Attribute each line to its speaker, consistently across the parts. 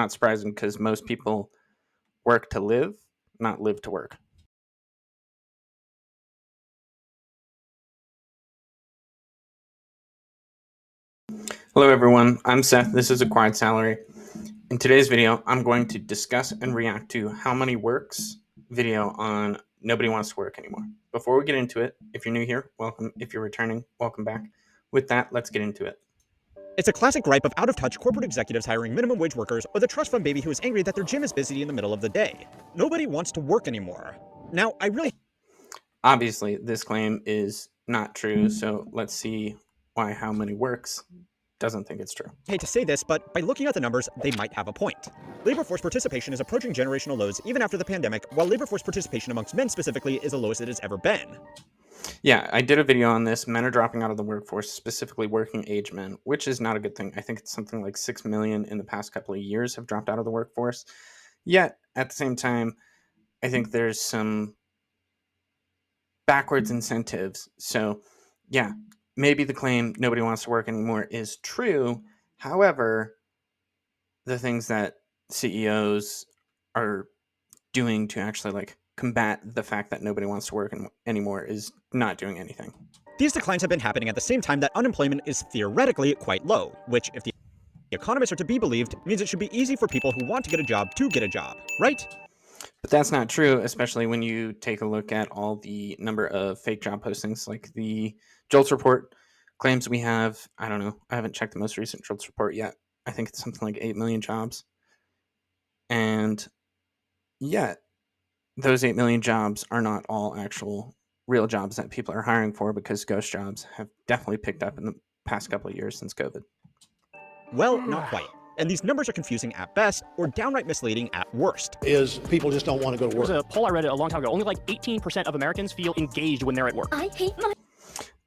Speaker 1: Not surprising because most people work to live, not live to work. Hello everyone, I'm Seth, this is Acquired Salary. In today's video, I'm going to discuss and react to How Money Works video on Nobody Wants to Work Anymore. Before we get into it, if you're new here, welcome. If you're returning, welcome back. With that, let's get into it.
Speaker 2: It's a classic gripe of out-of-touch corporate executives hiring minimum wage workers or the trust fund baby who is angry that their gym is busy in the middle of the day. Nobody wants to work anymore. Now,
Speaker 1: Obviously, this claim is not true, so let's see why How Money Works doesn't think it's true.
Speaker 2: hate to say this, but by looking at the numbers, they might have a point. Labor force participation is approaching generational lows even after the pandemic, while labor force participation amongst men specifically is the lowest it has ever been.
Speaker 1: Yeah, I did a video on this. Men are dropping out of the workforce, specifically working age men, which is not a good thing. I think it's something like 6 million in the past couple of years have dropped out of the workforce. Yet, at the same time, I think there's some backwards incentives. So, yeah, maybe the claim nobody wants to work anymore is true. However, the things that CEOs are doing to actually combat the fact that nobody wants to work anymore is not doing anything.
Speaker 2: These declines have been happening at the same time that unemployment is theoretically quite low, which, if the economists are to be believed, means it should be easy for people who want to get a job, right?
Speaker 1: But that's not true, especially when you take a look at all the number of fake job postings. Like the JOLTS report claims we have, I don't know, I haven't checked the most recent JOLTS report yet. I think it's something like 8 million jobs. And yet, those 8 million jobs are not all actual real jobs that people are hiring for, because ghost jobs have definitely picked up in the past couple of years since COVID.
Speaker 2: Well, not quite. And these numbers are confusing at best, or downright misleading at worst.
Speaker 3: Is people just don't want to go to work.
Speaker 4: There was a poll I read a long time ago. Only like 18% of Americans feel engaged when they're at work.
Speaker 5: I hate my...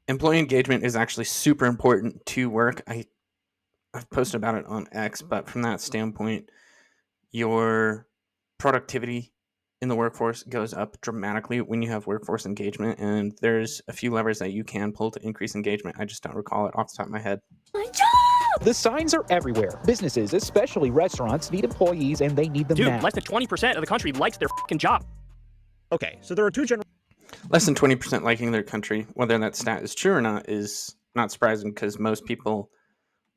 Speaker 1: Employee engagement is actually super important to work. I've posted about it on X, but from that standpoint, your productivity in the workforce goes up dramatically when you have workforce engagement, and there's a few levers that you can pull to increase engagement. I just don't recall it off the top of my head.
Speaker 5: My job!
Speaker 6: The signs are everywhere. Businesses, especially restaurants, need employees and they need them
Speaker 4: Dude,
Speaker 6: now.
Speaker 4: less than 20% of the country likes their fucking job.
Speaker 2: Okay, so there are two general
Speaker 1: Less than 20% liking their country, whether that stat is true or not, is not surprising because most people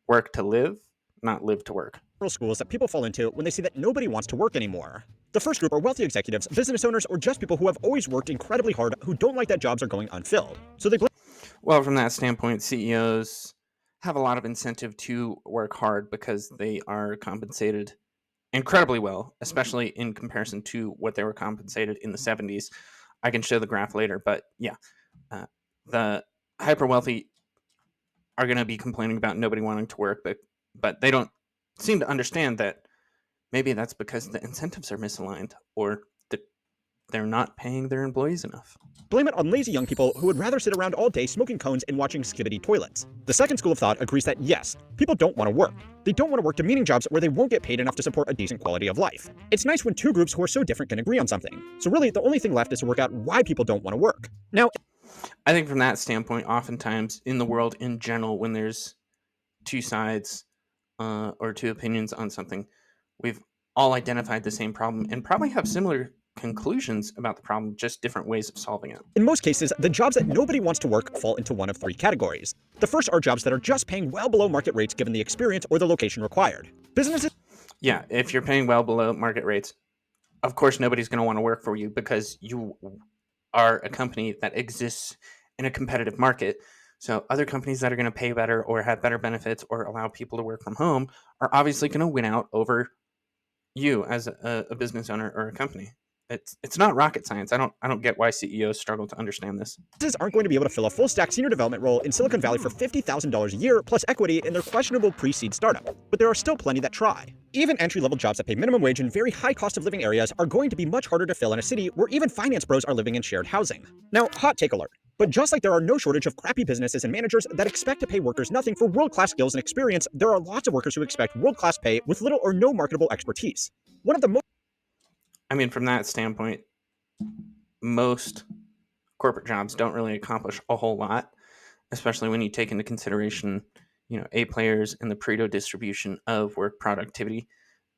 Speaker 1: work to live, not live to work.
Speaker 2: schools that people fall into when they see that nobody wants to work anymore. The first group are wealthy executives, business owners, or just people who have always worked incredibly hard who don't like that jobs are going unfilled. So they blame.
Speaker 1: Well, from that standpoint, CEOs have a lot of incentive to work hard because they are compensated incredibly well, especially in comparison to what they were compensated in the 70s. I can show the graph later, but yeah, the hyper wealthy are going to be complaining about nobody wanting to work, but they don't seem to understand that maybe that's because the incentives are misaligned, or that they're not paying their employees enough.
Speaker 2: Blame it on lazy young people who would rather sit around all day smoking cones and watching skibbity toilets. The second school of thought agrees that yes, people don't want to work. They don't want to work demeaning jobs where they won't get paid enough to support a decent quality of life. It's nice when two groups who are so different can agree on something. So really, the only thing left is to work out why people don't want to work. Now,
Speaker 1: I think from that standpoint, oftentimes in the world in general, when there's two sides or two opinions on something, we've all identified the same problem and probably have similar conclusions about the problem, just different ways of solving it.
Speaker 2: in most cases, the jobs that nobody wants to work fall into one of three categories. The first are jobs that are just paying well below market rates given the experience or the location required. Businesses.
Speaker 1: Yeah, if you're paying well below market rates, of course nobody's going to want to work for you because you are a company that exists in a competitive market. So other companies that are going to pay better or have better benefits or allow people to work from home are obviously going to win out over you as a business owner or a company. It's not rocket science. I don't get why CEOs struggle to understand this.
Speaker 2: Businesses aren't going to be able to fill a full-stack senior development role in Silicon Valley for $50,000 a year plus equity in their questionable pre-seed startup, but there are still plenty that try. Even entry-level jobs that pay minimum wage in very high cost of living areas are going to be much harder to fill in a city where even finance bros are living in shared housing. Now, hot take alert. But just like there are no shortage of crappy businesses and managers that expect to pay workers nothing for world-class skills and experience, there are lots of workers who expect world-class pay with little or no marketable expertise. One of the most
Speaker 1: I mean, from that standpoint, most corporate jobs don't really accomplish a whole lot, especially when you take into consideration, A players and the Pareto distribution of work productivity.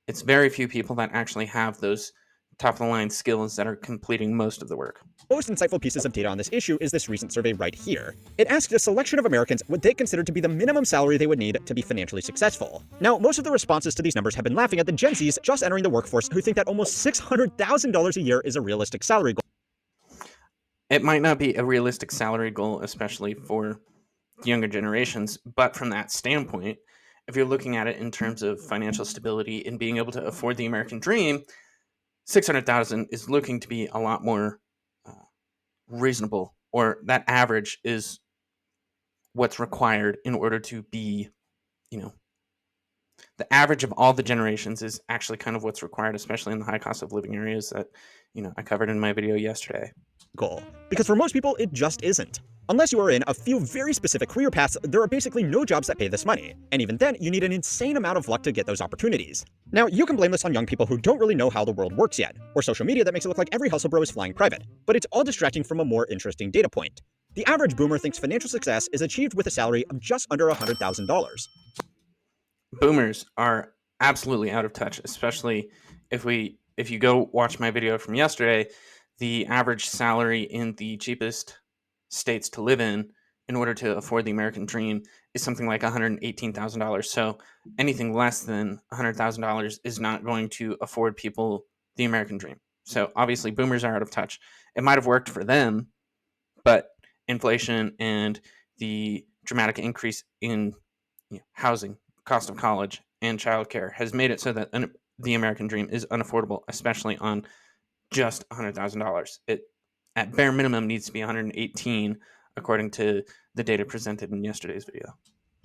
Speaker 1: It's very few people that actually have those top of the line skills that are completing most of the work.
Speaker 2: Most insightful pieces of data on this issue is this recent survey right here. It asked a selection of Americans what they considered to be the minimum salary they would need to be financially successful. Now, most of the responses to these numbers have been laughing at the Gen Zs just entering the workforce who think that almost $600,000 a year is a realistic salary goal.
Speaker 1: It might not be a realistic salary goal, especially for younger generations, but from that standpoint, if you're looking at it in terms of financial stability and being able to afford the American dream, 600,000 is looking to be a lot more uh, reasonable, or that average is what's required in order to be, you know, the average of all the generations is actually kind of what's required, especially in the high cost of living areas that, I covered in my video yesterday.
Speaker 2: Goal. Because for most people, it just isn't. Unless you are in a few very specific career paths, there are basically no jobs that pay this money. And even then, you need an insane amount of luck to get those opportunities. Now, you can blame this on young people who don't really know how the world works yet, or social media that makes it look like every hustle bro is flying private. But it's all distracting from a more interesting data point. The average boomer thinks financial success is achieved with a salary of just under $100,000.
Speaker 1: Boomers are absolutely out of touch, especially if you go watch my video from yesterday. The average salary in the cheapest states to live in order to afford the American dream is something like $118,000. So anything less than $100,000 is not going to afford people the American dream. So obviously boomers are out of touch. It might have worked for them, but inflation and the dramatic increase in housing, cost of college, and childcare has made it so that the American dream is unaffordable, especially on just $100,000. It at bare minimum needs to be 118, according to the data presented in yesterday's video.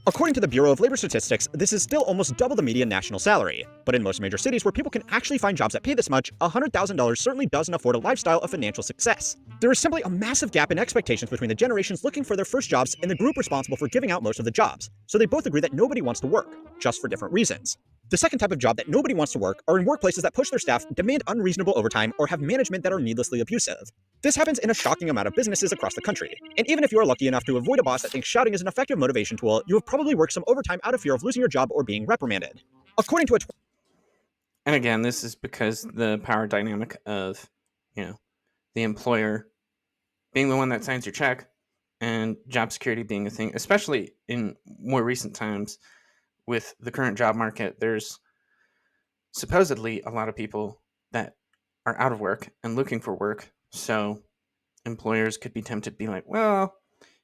Speaker 2: According to the Bureau of Labor Statistics, this is still almost double the median national salary. But in most major cities where people can actually find jobs that pay this much, $100,000 certainly doesn't afford a lifestyle of financial success. There is simply a massive gap in expectations between the generations looking for their first jobs and the group responsible for giving out most of the jobs. So they both agree that nobody wants to work, just for different reasons. The second type of job that nobody wants to work are in workplaces that push their staff, demand unreasonable overtime, or have management that are needlessly abusive. This happens in a shocking amount of businesses across the country. And even if you are lucky enough to avoid a boss that thinks shouting is an effective motivation tool, you have probably worked some overtime out of fear of losing your job or being reprimanded. According to a
Speaker 1: And again, this is because the power dynamic of, the employer being the one that signs your check and job security being a thing, especially in more recent times with the current job market, there's supposedly a lot of people that are out of work and looking for work. So employers could be tempted to be like, well,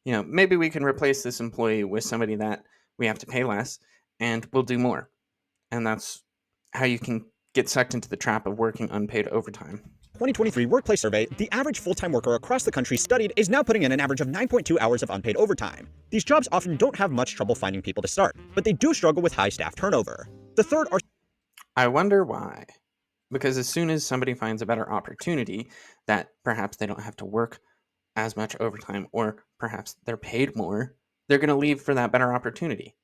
Speaker 1: maybe we can replace this employee with somebody that we have to pay less and we'll do more. And that's how you can get sucked into the trap of working unpaid overtime.
Speaker 2: 2023 workplace survey, the average full-time worker across the country studied is now putting in an average of 9.2 hours of unpaid overtime. These jobs often don't have much trouble finding people to start, but they do struggle with high staff turnover. The third are
Speaker 1: I wonder why. Because as soon as somebody finds a better opportunity that perhaps they don't have to work as much overtime, or perhaps they're paid more, they're going to leave for that better opportunity.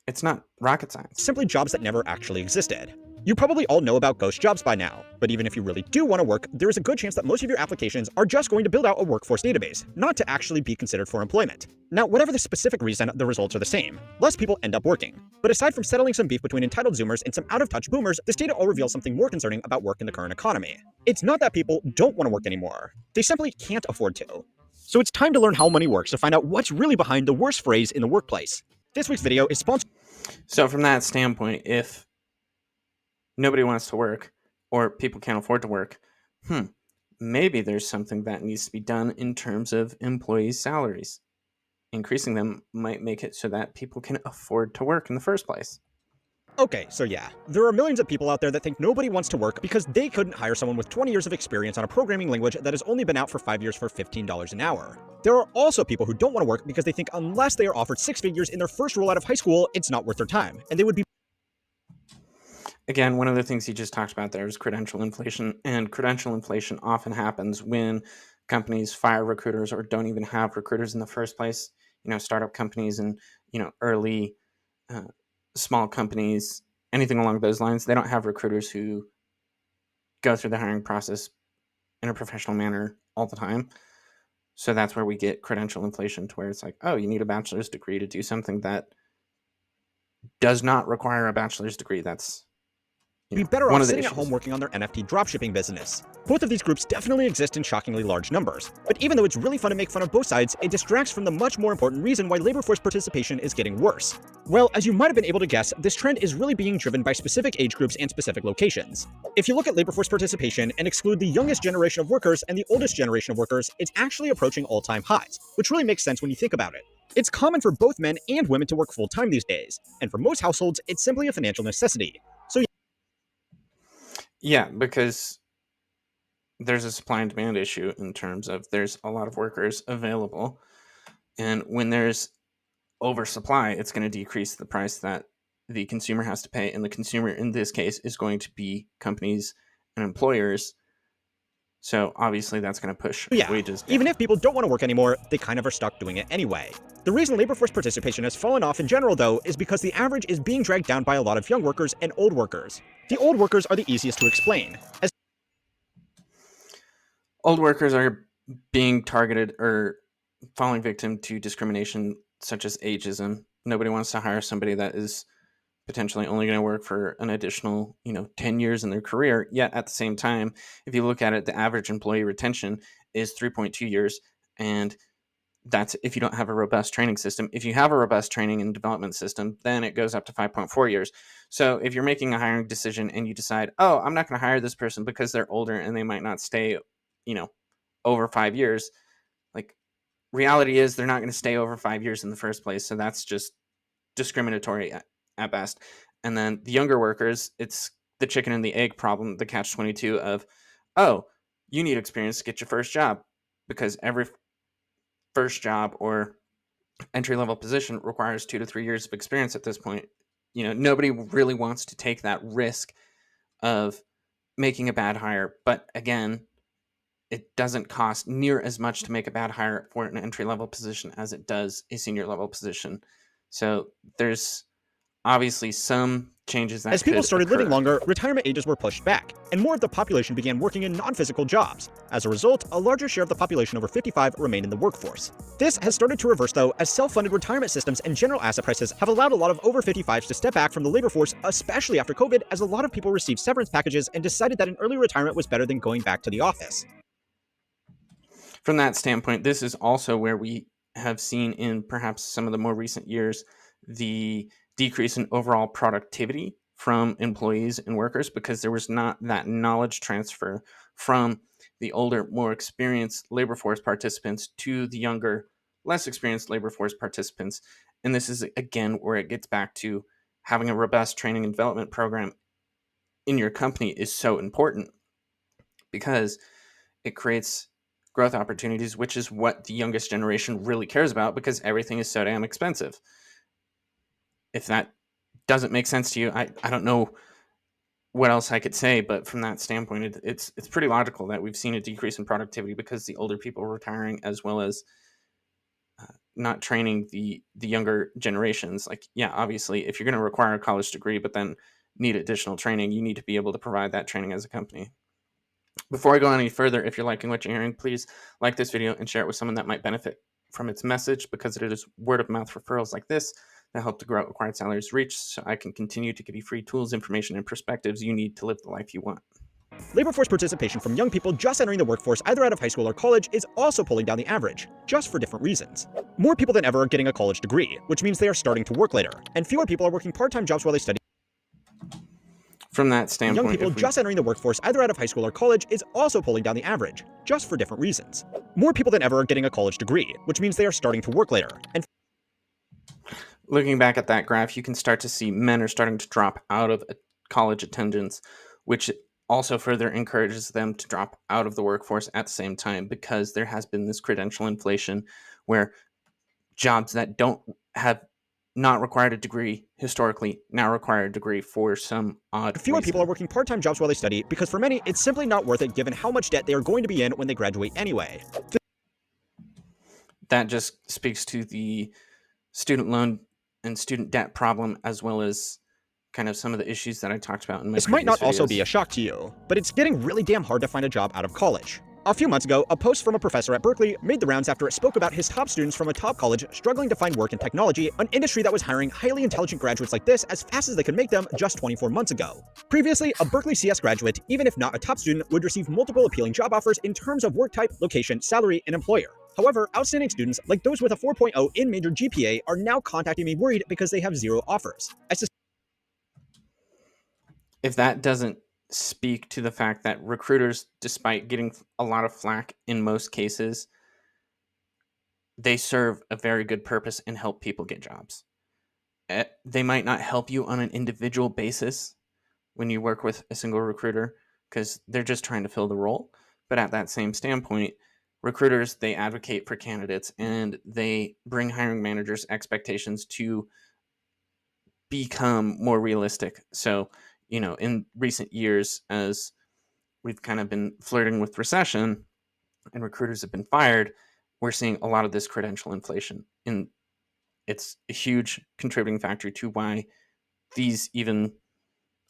Speaker 1: It's not rocket science.
Speaker 2: simply jobs that never actually existed. You probably all know about ghost jobs by now, but even if you really do want to work, there is a good chance that most of your applications are just going to build out a workforce database, not to actually be considered for employment. Now, whatever the specific reason, the results are the same. Less people end up working. But aside from settling some beef between entitled Zoomers and some out-of-touch boomers, this data all reveals something more concerning about work in the current economy. It's not that people don't want to work anymore. They simply can't afford to. So it's time to learn how money works to find out what's really behind the worst phrase in the workplace. This week's video is sponsored.
Speaker 1: So, from that standpoint, if nobody wants to work or people can't afford to work, maybe there's something that needs to be done in terms of employees' salaries. Increasing them might make it so that people can afford to work in the first place.
Speaker 2: Okay, so yeah, there are millions of people out there that think nobody wants to work because they couldn't hire someone with 20 years of experience on a programming language that has only been out for 5 years for $15 an hour. There are also people who don't want to work because they think unless they are offered six figures in their first role out of high school, it's not worth their time, and they would be
Speaker 1: Again, one of the things you just talked about there is credential inflation, and credential inflation often happens when companies fire recruiters or don't even have recruiters in the first place. Startup companies and early uh, small companies, anything along those lines, they don't have recruiters who go through the hiring process in a professional manner all the time. So that's where we get credential inflation, to where it's like, oh, you need a bachelor's degree to do something that does not require a bachelor's degree. That's
Speaker 2: be better
Speaker 1: one
Speaker 2: off
Speaker 1: of the
Speaker 2: sitting at home
Speaker 1: issues.
Speaker 2: working on their NFT dropshipping business. Both of these groups definitely exist in shockingly large numbers, but even though it's really fun to make fun of both sides, it distracts from the much more important reason why labor force participation is getting worse. Well, as you might have been able to guess, this trend is really being driven by specific age groups and specific locations. If you look at labor force participation and exclude the youngest generation of workers and the oldest generation of workers, it's actually approaching all-time highs, which really makes sense when you think about it. It's common for both men and women to work full-time these days, and for most households, it's simply a financial necessity. So
Speaker 1: Yeah, because there's a supply and demand issue in terms of there's a lot of workers available, and when there's oversupply, it's going to decrease the price that the consumer has to pay, and the consumer in this case is going to be companies and employers. So obviously that's going to push
Speaker 2: yeah,
Speaker 1: wages
Speaker 2: even
Speaker 1: down.
Speaker 2: if people don't want to work anymore, they kind of are stuck doing it anyway. The reason labor force participation has fallen off in general, though, is because the average is being dragged down by a lot of young workers and old workers. The old workers are the easiest to explain, as
Speaker 1: Old workers are being targeted or falling victim to discrimination such as ageism. Nobody wants to hire somebody that is potentially only going to work for an additional 10 years in their career. Yet at the same time, if you look at it, the average employee retention is 3.2 years, and that's if you don't have a robust training system. If you have a robust training and development system, then it goes up to 5.4 years. So if you're making a hiring decision and you decide, oh, I'm not going to hire this person because they're older and they might not stay you know over 5 years, like, reality is they're not going to stay over 5 years in the first place. So that's just discriminatory at best. And then the younger workers, it's the chicken and the egg problem, the catch 22 of, oh, you need experience to get your first job, because every first job or entry level position requires 2 to 3 years of experience at this point. Nobody really wants to take that risk of making a bad hire. But again, it doesn't cost near as much to make a bad hire for an entry level position as it does a senior level position. So there's obviously some changes that
Speaker 2: As people
Speaker 1: could
Speaker 2: started living
Speaker 1: occur.
Speaker 2: longer, retirement ages were pushed back, and more of the population began working in non-physical jobs. As a result, a larger share of the population over 55 remained in the workforce. This has started to reverse, though, as self-funded retirement systems and general asset prices have allowed a lot of over 55s to step back from the labor force, especially after COVID, as a lot of people received severance packages and decided that an early retirement was better than going back to the office.
Speaker 1: From that standpoint, this is also where we have seen in perhaps some of the more recent years the decrease in overall productivity from employees and workers, because there was not that knowledge transfer from the older, more experienced labor force participants to the younger, less experienced labor force participants. And this is, again, where it gets back to having a robust training and development program in your company is so important, because it creates growth opportunities, which is what the youngest generation really cares about, because everything is so damn expensive. If that doesn't make sense to you, I don't know what else I could say, but from that standpoint, it's pretty logical that we've seen a decrease in productivity because the older people are retiring, as well as not training the younger generations. Like, yeah, obviously, if you're going to require a college degree, but then need additional training, you need to be able to provide that training as a company. Before I go any further, if you're liking what you're hearing, please like this video and share it with someone that might benefit from its message, because it is word of mouth referrals like this that help to grow Acquired Salaries' reach, so I can continue to give you free tools, information, and perspectives you need to live the life you want.
Speaker 2: Labor force participation from young people just entering the workforce either out of high school or college is also pulling down the average, just for different reasons. More people than ever are getting a college degree, which means they are starting to work later, and fewer people are working part-time jobs while they study.
Speaker 1: From that
Speaker 2: Young
Speaker 1: standpoint,
Speaker 2: people just entering the workforce either out of high school or college is also pulling down the average, just for different reasons. More people than ever are getting a college degree, which means they are starting to work later, and
Speaker 1: looking back at that graph, you can start to see men are starting to drop out of college attendance, which also further encourages them to drop out of the workforce at the same time, because there has been this credential inflation where jobs that don't have not required a degree historically now require a degree for some odd
Speaker 2: fewer people are
Speaker 1: reason.
Speaker 2: working part-time jobs while they study because for many, it's simply not worth it given how much debt they are going to be in when they graduate anyway.
Speaker 1: That just speaks to the student loan and student debt problem, as well as kind of some of the issues that I talked about in my
Speaker 2: This might
Speaker 1: previous
Speaker 2: not also be
Speaker 1: videos.
Speaker 2: a shock to you, but it's getting really damn hard to find a job out of college. A few months ago, a post from a professor at Berkeley made the rounds after it spoke about his top students from a top college struggling to find work in technology, an industry that was hiring highly intelligent graduates like this as fast as they could make them just 24 months ago. Previously, a Berkeley CS graduate, even if not a top student, would receive multiple appealing job offers in terms of work type, location, salary, and employer. However, outstanding students, like those with a 4.0 in major GPA, are now contacting me worried because they have zero offers.
Speaker 1: If that doesn't speak to the fact that recruiters, despite getting a lot of flack in most cases, they serve a very good purpose and help people get jobs. They might not help you on an individual basis when you work with a single recruiter because they're just trying to fill the role. But at that same standpoint, recruiters, they advocate for candidates and they bring hiring managers' expectations to become more realistic. So, in recent years, as we've kind of been flirting with recession and recruiters have been fired, we're seeing a lot of this credential inflation. And it's a huge contributing factor to why these even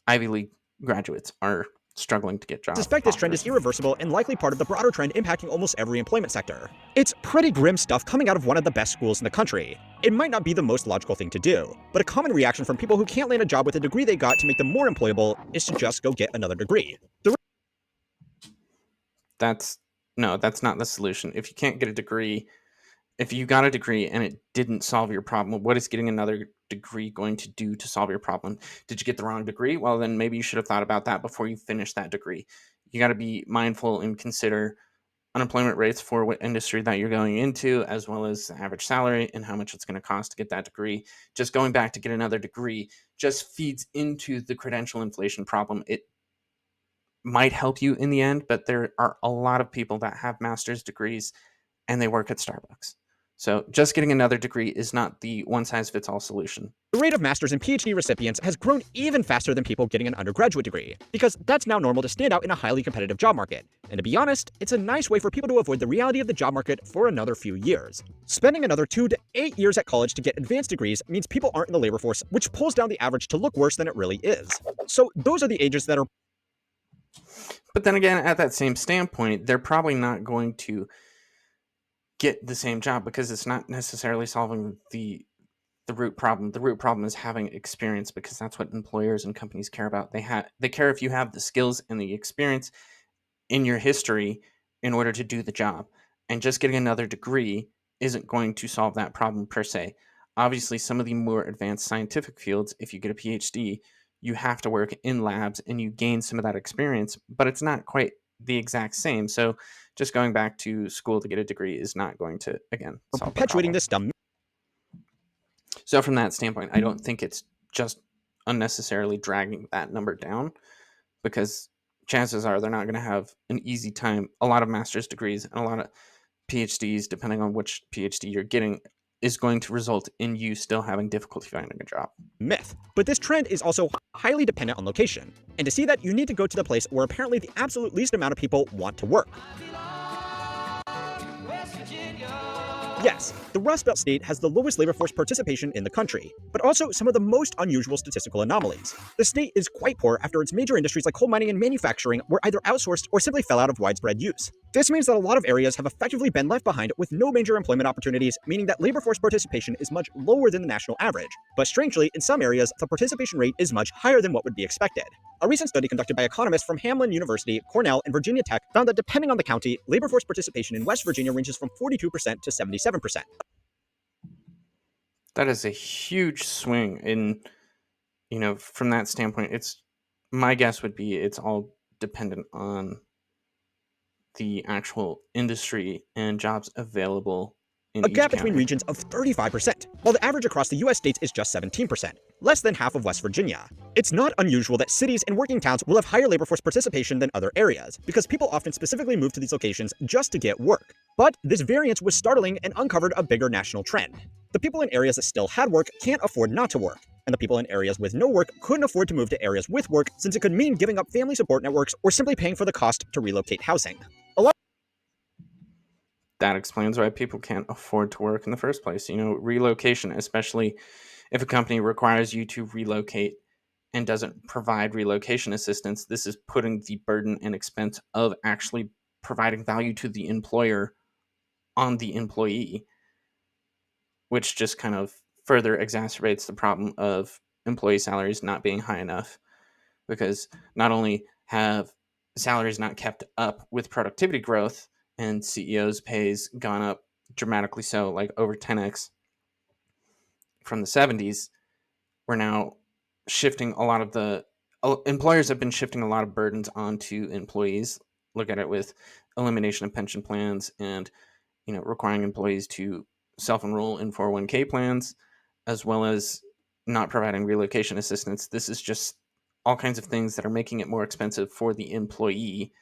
Speaker 1: Ivy League graduates are struggling to get job
Speaker 2: Suspect this trend is
Speaker 1: offers.
Speaker 2: irreversible and likely part of the broader trend impacting almost every employment sector. It's pretty grim stuff coming out of one of the best schools in the country. It might not be the most logical thing to do, but a common reaction from people who can't land a job with a degree they got to make them more employable is to just go get another degree.
Speaker 1: That's not the solution. If you can't get a degree, if you got a degree and it didn't solve your problem, what is getting another degree going to do to solve your problem? Did you get the wrong degree? Well, then maybe you should have thought about that before you finish that degree. You got to be mindful and consider unemployment rates for what industry that you're going into, as well as the average salary and how much it's going to cost to get that degree. Just going back to get another degree just feeds into the credential inflation problem. It might help you in the end, but there are a lot of people that have master's degrees and they work at Starbucks. So just getting another degree is not the one size fits all solution.
Speaker 2: The rate of master's and PhD recipients has grown even faster than people getting an undergraduate degree, because that's now normal to stand out in a highly competitive job market. And to be honest, it's a nice way for people to avoid the reality of the job market for another few years. Spending another 2 to 8 years at college to get advanced degrees means people aren't in the labor force, which pulls down the average to look worse than it really is. So those are the ages that are.
Speaker 1: But then again, at that same standpoint, they're probably not going to get the same job because it's not necessarily solving the root problem. The root problem is having experience because that's what employers and companies care about. They care if you have the skills and the experience in your history in order to do the job. And just getting another degree isn't going to solve that problem per se. Obviously, some of the more advanced scientific fields, if you get a PhD, you have to work in labs and you gain some of that experience, but it's not quite the exact same. So just going back to school to get a degree is not going to, again, solve the
Speaker 2: Perpetuating
Speaker 1: problem.
Speaker 2: this dumb.
Speaker 1: So from that standpoint, I don't think it's just unnecessarily dragging that number down because chances are they're not going to have an easy time. A lot of master's degrees and a lot of PhDs, depending on which PhD you're getting, is going to result in you still having difficulty finding a job.
Speaker 2: Myth. But this trend is also highly dependent on location. And to see that, you need to go to the place where apparently the absolute least amount of people want to work. Yes, the Rust Belt state has the lowest labor force participation in the country, but also some of the most unusual statistical anomalies. The state is quite poor after its major industries like coal mining and manufacturing were either outsourced or simply fell out of widespread use. This means that a lot of areas have effectively been left behind with no major employment opportunities, meaning that labor force participation is much lower than the national average. But strangely, in some areas, the participation rate is much higher than what would be expected. A recent study conducted by economists from Hamline University, Cornell, and Virginia Tech found that depending on the county, labor force participation in West Virginia ranges from 42% to 77%.
Speaker 1: That is a huge swing. And, from that standpoint, my guess would be it's all dependent on the actual industry and jobs available in
Speaker 2: A
Speaker 1: each
Speaker 2: gap between
Speaker 1: county.
Speaker 2: regions of 35%, while the average across the US states is just 17%, less than half of West Virginia. It's not unusual that cities and working towns will have higher labor force participation than other areas, because people often specifically move to these locations just to get work. But this variance was startling and uncovered a bigger national trend. The people in areas that still had work can't afford not to work, and the people in areas with no work couldn't afford to move to areas with work since it could mean giving up family support networks or simply paying for the cost to relocate housing.
Speaker 1: That explains why people can't afford to work in the first place. Relocation, especially if a company requires you to relocate and doesn't provide relocation assistance, this is putting the burden and expense of actually providing value to the employer on the employee, which just kind of further exacerbates the problem of employee salaries not being high enough, because not only have salaries not kept up with productivity growth and CEOs' pays gone up dramatically, so like over 10x from the 70s, we're now shifting a lot of the employers have been shifting a lot of burdens onto employees. Look at it with elimination of pension plans and requiring employees to self-enroll in 401k plans, as well as not providing relocation assistance. This is just all kinds of things that are making it more expensive for the employee,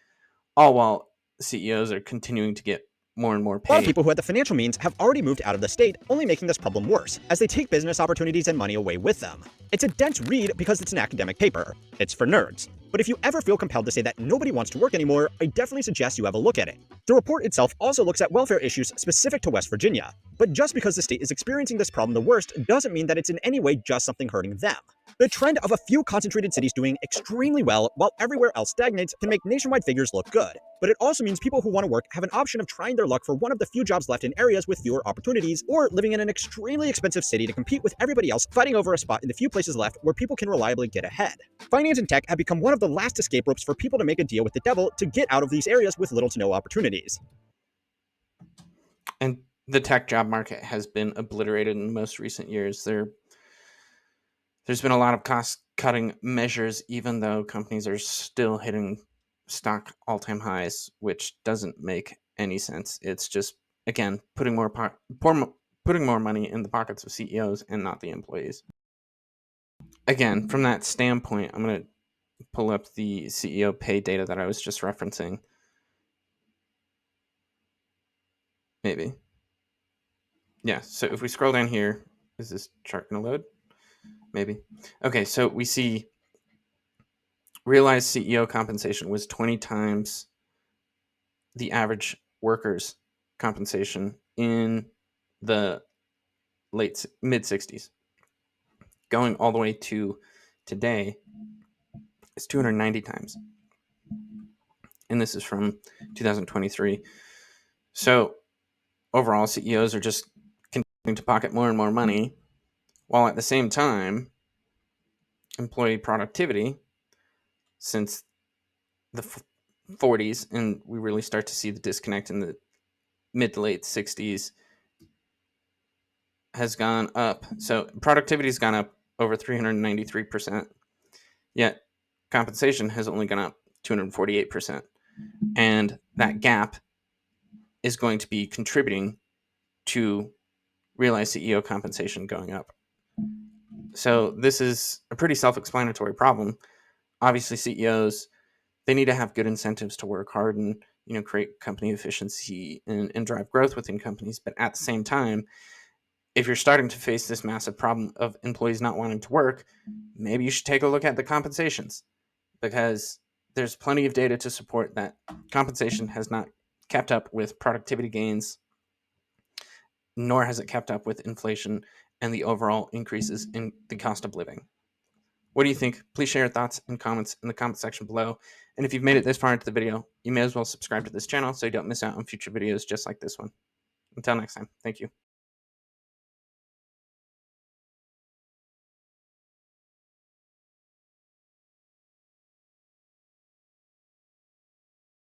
Speaker 1: all while CEOs are continuing to get more and more
Speaker 2: A lot of
Speaker 1: pay.
Speaker 2: people who had the financial means have already moved out of the state, only making this problem worse, as they take business opportunities and money away with them. It's a dense read because it's an academic paper. It's for nerds. But if you ever feel compelled to say that nobody wants to work anymore, I definitely suggest you have a look at it. The report itself also looks at welfare issues specific to West Virginia. But just because the state is experiencing this problem the worst doesn't mean that it's in any way just something hurting them. The trend of a few concentrated cities doing extremely well while everywhere else stagnates can make nationwide figures look good. But it also means people who want to work have an option of trying their luck for one of the few jobs left in areas with fewer opportunities, or living in an extremely expensive city to compete with everybody else fighting over a spot in the few places left where people can reliably get ahead. Finance and tech have become one of the last escape ropes for people to make a deal with the devil to get out of these areas with little to no opportunities.
Speaker 1: And the tech job market has been obliterated in the most recent years. There's been a lot of cost-cutting measures, even though companies are still hitting stock all-time highs, which doesn't make any sense. It's just, again, putting more money in the pockets of CEOs and not the employees. Again, from that standpoint, I'm going to pull up the CEO pay data that I was just referencing. Maybe. Yeah, so if we scroll down here, is this chart going to load? Maybe. Okay, so we see realized CEO compensation was 20 times the average worker's compensation in the mid 60s. Going all the way to today is 290 times. And this is from 2023. So overall, CEOs are just continuing to pocket more and more money, while at the same time, employee productivity since the 40s, and we really start to see the disconnect in the mid to late 60s, has gone up. So productivity has gone up over 393%, yet compensation has only gone up 248%. And that gap is going to be contributing to realized CEO compensation going up. So this is a pretty self-explanatory problem. Obviously, CEOs, they need to have good incentives to work hard and create company efficiency and drive growth within companies. But at the same time, if you're starting to face this massive problem of employees not wanting to work, maybe you should take a look at the compensations, because there's plenty of data to support that compensation has not kept up with productivity gains, nor has it kept up with inflation and the overall increases in the cost of living. What do you think? Please share your thoughts and comments in the comment section below. And if you've made it this far into the video, you may as well subscribe to this channel so you don't miss out on future videos just like this one. Until next time, thank you.